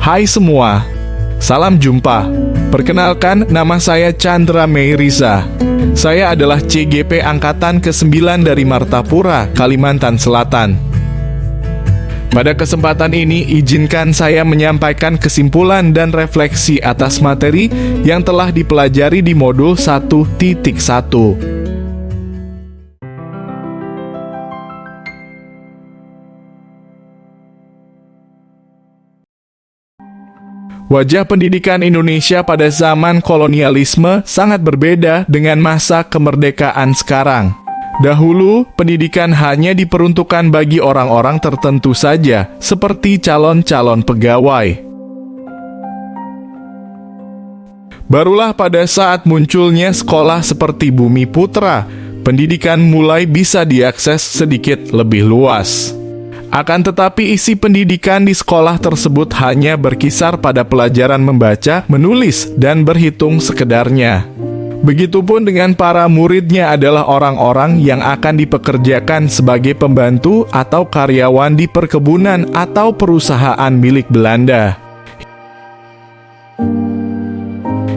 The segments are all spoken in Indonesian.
Hai semua, salam jumpa. Perkenalkan, nama saya Chandra Meiriza. Saya adalah CGP Angkatan ke-9 dari Martapura, Kalimantan Selatan. Pada kesempatan ini, izinkan saya menyampaikan kesimpulan dan refleksi atas materi yang telah dipelajari di modul 1.1. Wajah pendidikan Indonesia pada zaman kolonialisme sangat berbeda dengan masa kemerdekaan sekarang. Dahulu, pendidikan hanya diperuntukkan bagi orang-orang tertentu saja, seperti calon-calon pegawai. Barulah pada saat munculnya sekolah seperti Bumi Putra, pendidikan mulai bisa diakses sedikit lebih luas. Akan tetapi isi pendidikan di sekolah tersebut hanya berkisar pada pelajaran membaca, menulis, dan berhitung sekedarnya. Begitupun dengan para muridnya adalah orang-orang yang akan dipekerjakan sebagai pembantu atau karyawan di perkebunan atau perusahaan milik Belanda.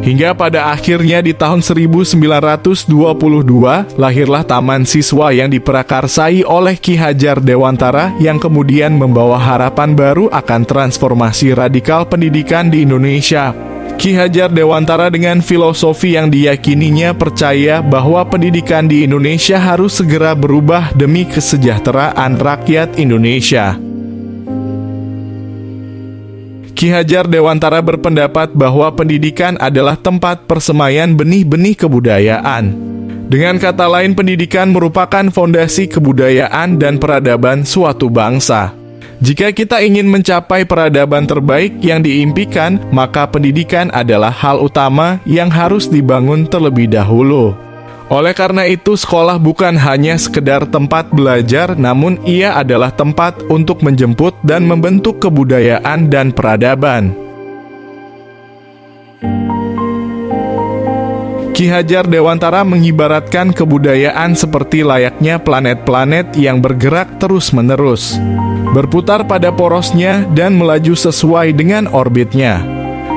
Hingga pada akhirnya di tahun 1922, lahirlah Taman Siswa yang diprakarsai oleh Ki Hajar Dewantara yang kemudian membawa harapan baru akan transformasi radikal pendidikan di Indonesia. Ki Hajar Dewantara dengan filosofi yang diyakininya percaya bahwa pendidikan di Indonesia harus segera berubah demi kesejahteraan rakyat Indonesia. Ki Hajar Dewantara berpendapat bahwa pendidikan adalah tempat persemaian benih-benih kebudayaan. Dengan kata lain, pendidikan merupakan fondasi kebudayaan dan peradaban suatu bangsa. Jika kita ingin mencapai peradaban terbaik yang diimpikan, maka pendidikan adalah hal utama yang harus dibangun terlebih dahulu. Oleh karena itu, sekolah bukan hanya sekedar tempat belajar, namun ia adalah tempat untuk menjemput dan membentuk kebudayaan dan peradaban. Ki Hajar Dewantara mengibaratkan kebudayaan seperti layaknya planet-planet yang bergerak terus-menerus, berputar pada porosnya dan melaju sesuai dengan orbitnya.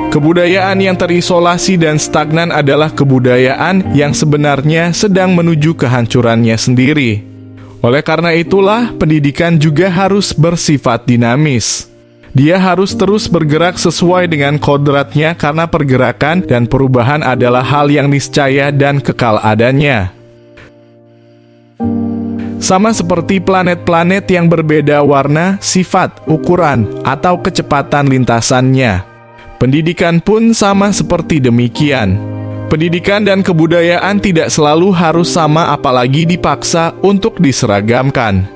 Kebudayaan yang terisolasi dan stagnan adalah kebudayaan yang sebenarnya sedang menuju kehancurannya sendiri. Oleh karena itulah, pendidikan juga harus bersifat dinamis. Dia harus terus bergerak sesuai dengan kodratnya karena pergerakan dan perubahan adalah hal yang niscaya dan kekal adanya. Sama seperti planet-planet yang berbeda warna, sifat, ukuran, atau kecepatan lintasannya. Pendidikan pun sama seperti demikian. Pendidikan dan kebudayaan tidak selalu harus sama, apalagi dipaksa untuk diseragamkan.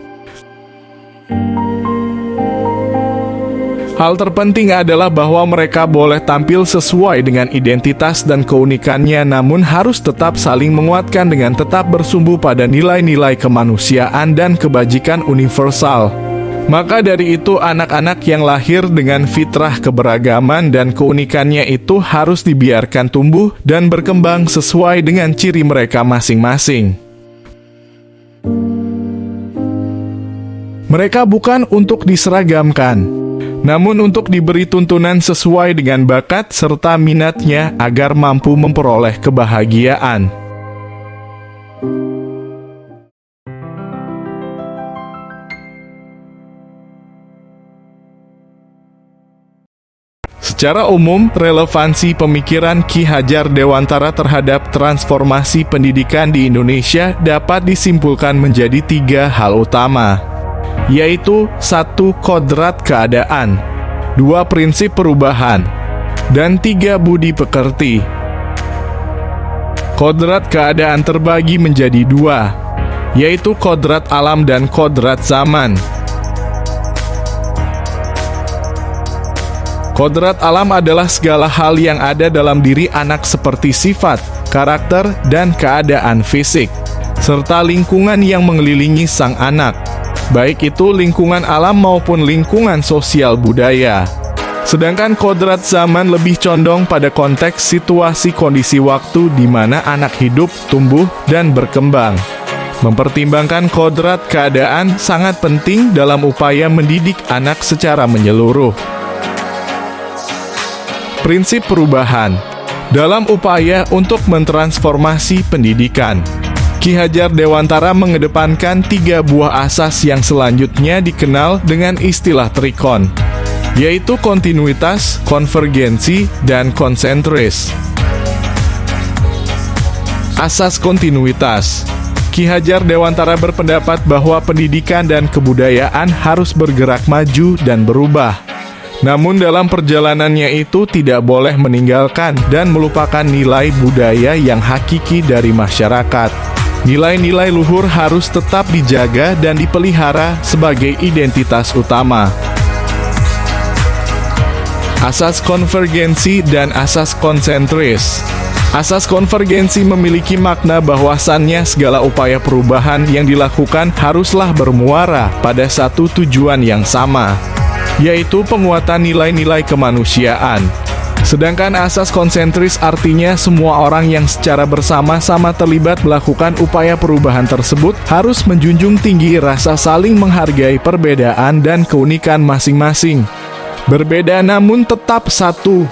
Hal terpenting adalah bahwa mereka boleh tampil sesuai dengan identitas dan keunikannya, namun harus tetap saling menguatkan dengan tetap bersumbu pada nilai-nilai kemanusiaan dan kebajikan universal. Maka dari itu, anak-anak yang lahir dengan fitrah keberagaman dan keunikannya itu harus dibiarkan tumbuh dan berkembang sesuai dengan ciri mereka masing-masing. Mereka bukan untuk diseragamkan, namun untuk diberi tuntunan sesuai dengan bakat serta minatnya agar mampu memperoleh kebahagiaan. Secara umum, relevansi pemikiran Ki Hajar Dewantara terhadap transformasi pendidikan di Indonesia dapat disimpulkan menjadi 3 hal utama, yaitu 1. Kodrat keadaan, 2. Prinsip perubahan, dan 3. Budi pekerti. Kodrat keadaan terbagi menjadi 2, yaitu kodrat alam dan kodrat zaman. Kodrat alam adalah segala hal yang ada dalam diri anak seperti sifat, karakter, dan keadaan fisik, serta lingkungan yang mengelilingi sang anak, baik itu lingkungan alam maupun lingkungan sosial budaya. Sedangkan kodrat zaman lebih condong pada konteks situasi kondisi waktu di mana anak hidup, tumbuh, dan berkembang. Mempertimbangkan kodrat keadaan sangat penting dalam upaya mendidik anak secara menyeluruh. Prinsip perubahan dalam upaya untuk mentransformasi pendidikan. Ki Hajar Dewantara mengedepankan 3 buah asas yang selanjutnya dikenal dengan istilah trikon, yaitu kontinuitas, konvergensi, dan konsentris. Asas kontinuitas. Ki Hajar Dewantara berpendapat bahwa pendidikan dan kebudayaan harus bergerak maju dan berubah. Namun dalam perjalanannya itu tidak boleh meninggalkan dan melupakan nilai budaya yang hakiki dari masyarakat. Nilai-nilai luhur harus tetap dijaga dan dipelihara sebagai identitas utama. Asas konvergensi dan asas konsentris. Asas konvergensi memiliki makna bahwasannya segala upaya perubahan yang dilakukan haruslah bermuara pada satu tujuan yang sama, yaitu penguatan nilai-nilai kemanusiaan. Sedangkan asas konsentris artinya semua orang yang secara bersama-sama terlibat melakukan upaya perubahan tersebut harus menjunjung tinggi rasa saling menghargai perbedaan dan keunikan masing-masing. Berbeda namun tetap satu,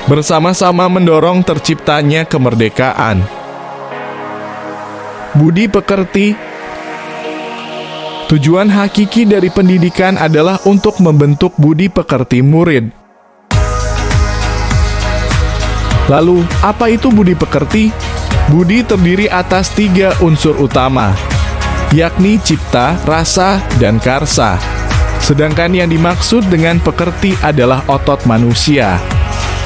bersama-sama mendorong terciptanya kemerdekaan. Budi pekerti. Tujuan hakiki dari pendidikan adalah untuk membentuk budi pekerti murid. Lalu, apa itu budi pekerti? Budi terdiri atas 3 unsur utama, yakni cipta, rasa, dan karsa. Sedangkan yang dimaksud dengan pekerti adalah otot manusia,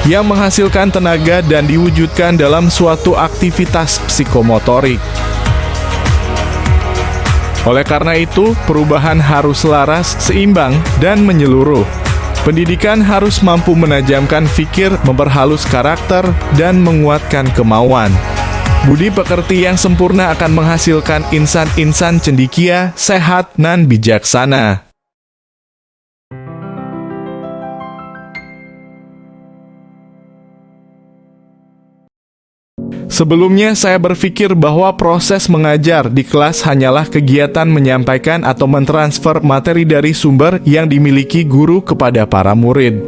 yang menghasilkan tenaga dan diwujudkan dalam suatu aktivitas psikomotorik. Oleh karena itu, perubahan harus selaras, seimbang, dan menyeluruh. Pendidikan harus mampu menajamkan fikir, memperhalus karakter, dan menguatkan kemauan. Budi pekerti yang sempurna akan menghasilkan insan-insan cendekia, sehat, dan bijaksana. Sebelumnya saya berpikir bahwa proses mengajar di kelas hanyalah kegiatan menyampaikan atau mentransfer materi dari sumber yang dimiliki guru kepada para murid.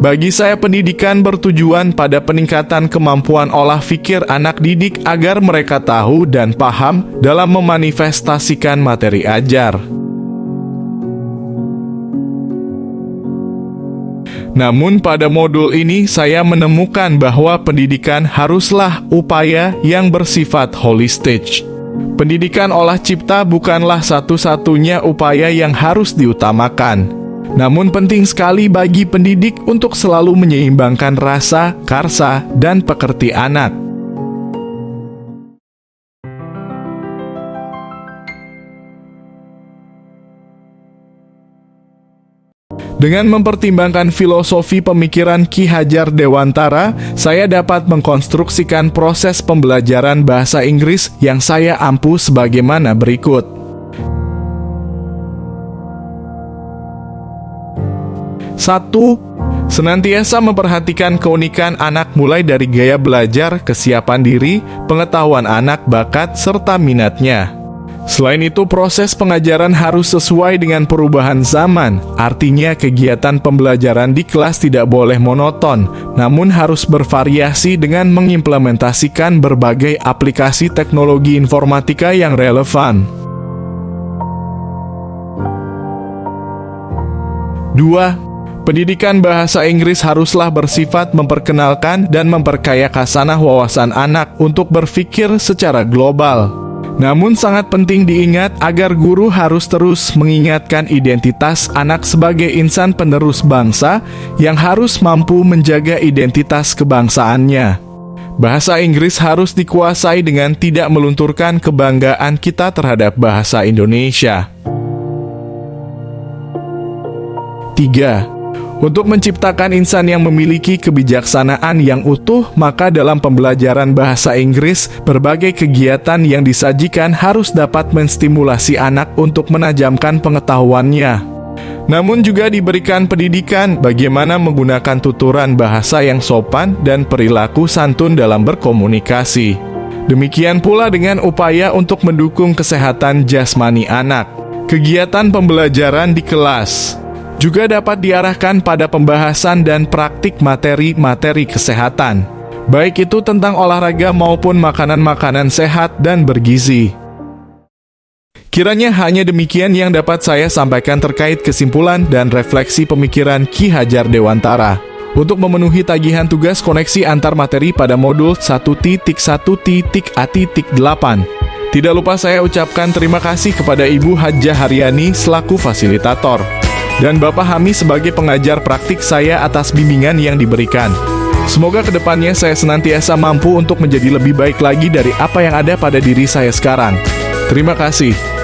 Bagi saya pendidikan bertujuan pada peningkatan kemampuan olah pikir anak didik agar mereka tahu dan paham dalam memanifestasikan materi ajar. Namun pada modul ini saya menemukan bahwa pendidikan haruslah upaya yang bersifat holistik. Pendidikan olah cipta bukanlah satu-satunya upaya yang harus diutamakan. Namun penting sekali bagi pendidik untuk selalu menyeimbangkan rasa, karsa, dan pekerti anak. Dengan mempertimbangkan filosofi pemikiran Ki Hajar Dewantara, saya dapat mengkonstruksikan proses pembelajaran bahasa Inggris yang saya ampu sebagaimana berikut. 1. Senantiasa memperhatikan keunikan anak mulai dari gaya belajar, kesiapan diri, pengetahuan anak, bakat, serta minatnya. Selain itu, proses pengajaran harus sesuai dengan perubahan zaman. Artinya, kegiatan pembelajaran di kelas tidak boleh monoton, namun harus bervariasi dengan mengimplementasikan berbagai aplikasi teknologi informatika yang relevan. 2. Pendidikan bahasa Inggris haruslah bersifat memperkenalkan dan memperkaya khasanah wawasan anak untuk berpikir secara global. Namun sangat penting diingat agar guru harus terus mengingatkan identitas anak sebagai insan penerus bangsa yang harus mampu menjaga identitas kebangsaannya. Bahasa Inggris harus dikuasai dengan tidak melunturkan kebanggaan kita terhadap bahasa Indonesia. 3. Untuk menciptakan insan yang memiliki kebijaksanaan yang utuh, maka dalam pembelajaran bahasa Inggris, berbagai kegiatan yang disajikan harus dapat menstimulasi anak untuk menajamkan pengetahuannya. Namun juga diberikan pendidikan bagaimana menggunakan tuturan bahasa yang sopan dan perilaku santun dalam berkomunikasi. Demikian pula dengan upaya untuk mendukung kesehatan jasmani anak. Kegiatan pembelajaran di kelas Juga dapat diarahkan pada pembahasan dan praktik materi-materi kesehatan, baik itu tentang olahraga maupun makanan-makanan sehat dan bergizi. Kiranya hanya demikian yang dapat saya sampaikan terkait kesimpulan dan refleksi pemikiran Ki Hajar Dewantara untuk memenuhi tagihan tugas koneksi antar materi pada modul 1.1.A.8. Tidak lupa saya ucapkan terima kasih kepada Ibu Hajah Haryani selaku fasilitator dan Bapak Hami sebagai pengajar praktik saya atas bimbingan yang diberikan. Semoga kedepannya saya senantiasa mampu untuk menjadi lebih baik lagi dari apa yang ada pada diri saya sekarang. Terima kasih.